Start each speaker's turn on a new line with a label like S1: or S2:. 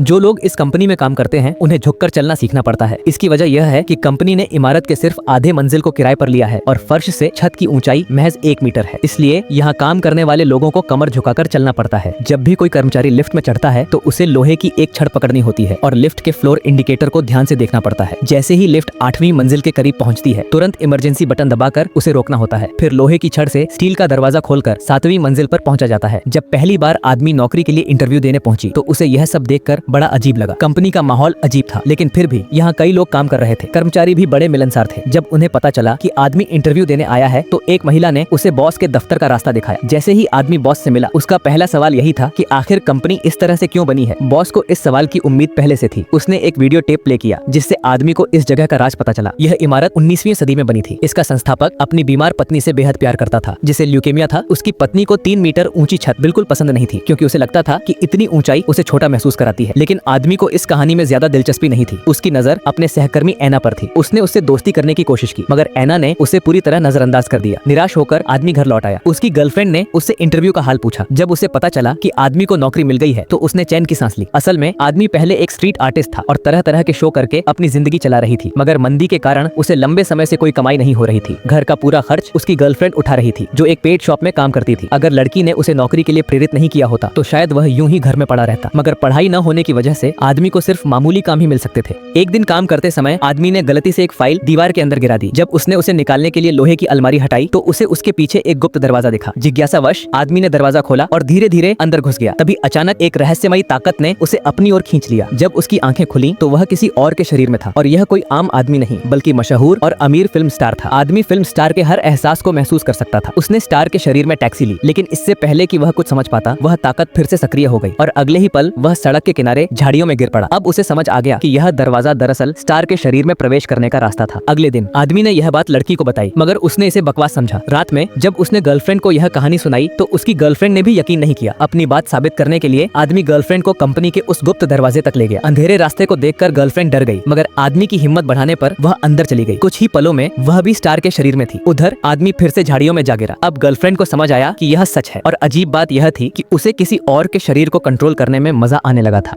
S1: जो लोग इस कंपनी में काम करते हैं उन्हें झुककर चलना सीखना पड़ता है। इसकी वजह यह है कि कंपनी ने इमारत के सिर्फ आधे मंजिल को किराए पर लिया है और फर्श से छत की ऊंचाई महज 1 मीटर है। इसलिए यहाँ काम करने वाले लोगों को कमर झुकाकर चलना पड़ता है। जब भी कोई कर्मचारी लिफ्ट में चढ़ता है तो उसे लोहे की एक छड़ पकड़नी होती है और लिफ्ट के फ्लोर इंडिकेटर को ध्यान से देखना पड़ता है। जैसे ही लिफ्ट 8वीं मंजिल के करीब पहुंचती है तुरंत इमरजेंसी बटन दबाकर उसे रोकना होता है। फिर लोहे की छड़ से स्टील का दरवाजा खोलकर 7वीं मंजिल पर पहुंचा जाता है। जब पहली बार आदमी नौकरी के लिए इंटरव्यू देने पहुंची तो उसे यह सब देखकर बड़ा अजीब लगा। कंपनी का माहौल अजीब था, लेकिन फिर भी यहाँ कई लोग काम कर रहे थे। कर्मचारी भी बड़े मिलनसार थे। जब उन्हें पता चला कि आदमी इंटरव्यू देने आया है तो एक महिला ने उसे बॉस के दफ्तर का रास्ता दिखाया। जैसे ही आदमी बॉस से मिला उसका पहला सवाल यही था कि आखिर कंपनी इस तरह से क्यों बनी है। बॉस को इस सवाल की उम्मीद पहले से थी। उसने एक वीडियो टेप प्ले किया जिससे आदमी को इस जगह का राज पता चला। यह इमारत 19वीं सदी में बनी थी। इसका संस्थापक अपनी बीमार पत्नी से बेहद प्यार करता था जिसे ल्यूकेमिया था। उसकी पत्नी को 3 मीटर ऊंची छत बिल्कुल पसंद नहीं थी क्योंकि उसे लगता था कि इतनी ऊंचाई उसे छोटा महसूस कराती है। लेकिन आदमी को इस कहानी में ज्यादा दिलचस्पी नहीं थी। उसकी नजर अपने सहकर्मी एना पर थी। उसने उससे दोस्ती करने की कोशिश की मगर एना ने उसे पूरी तरह नजरअंदाज कर दिया। निराश होकर आदमी घर लौट आया। उसकी गर्लफ्रेंड ने उससे इंटरव्यू का हाल पूछा। जब उसे पता चला कि आदमी को नौकरी मिल गई है तो उसने चैन की सांस ली। असल में आदमी पहले एक स्ट्रीट आर्टिस्ट था और तरह तरह के शो करके अपनी जिंदगी चला रही थी, मगर मंदी के कारण उसे लंबे समय से कोई कमाई नहीं हो रही थी। घर का पूरा खर्च उसकी गर्लफ्रेंड उठा रही थी जो एक पेट शॉप में काम करती थी। अगर लड़की ने उसे नौकरी के लिए प्रेरित नहीं किया होता तो शायद वह यूं ही घर में पड़ा रहता, मगर पढ़ाई न होने की वजह से आदमी को सिर्फ मामूली काम ही मिल सकते थे। एक दिन काम करते समय आदमी ने गलती से एक फाइल दीवार के अंदर गिरा दी। जब उसने उसे निकालने के लिए लोहे की अलमारी हटाई तो उसे उसके पीछे एक गुप्त दरवाजा दिखा। जिज्ञासावश आदमी ने दरवाजा खोला और धीरे धीरे अंदर घुस गया। तभी अचानक एक रहस्यमयी ताकत ने उसे अपनी ओर खींच लिया। जब उसकी आंखें खुली तो वह किसी और के शरीर में था और यह कोई आम आदमी नहीं बल्कि मशहूर और अमीर फिल्म स्टार था। आदमी फिल्म स्टार के हर एहसास को महसूस कर सकता था। उसने स्टार के शरीर में टैक्सी ली, लेकिन इससे पहले कि वह कुछ समझ पाता वह ताकत फिर से सक्रिय हो गई और अगले ही पल वह सड़क के किनारे झाड़ियों में गिर पड़ा। अब उसे समझ आ गया कि यह दरवाजा दरअसल स्टार के शरीर में प्रवेश करने का रास्ता था। अगले दिन आदमी ने यह बात लड़की को बताई मगर उसने इसे बकवास समझा। रात में जब उसने गर्लफ्रेंड को यह कहानी सुनाई तो उसकी गर्लफ्रेंड ने भी यकीन नहीं किया। अपनी बात साबित करने के लिए आदमी गर्लफ्रेंड को कंपनी के उस गुप्त दरवाजे तक ले गया। अंधेरे रास्ते को देखकर गर्लफ्रेंड डर गई, मगर आदमी की हिम्मत बढ़ाने पर वह अंदर चली गई। कुछ ही पलों में वह भी स्टार के शरीर में थी। उधर आदमी फिर से झाड़ियों में जा गिरा। अब गर्लफ्रेंड को समझ आया कि यह सच है और अजीब बात यह थी कि उसे किसी और के शरीर को कंट्रोल करने में मजा आने लगा था।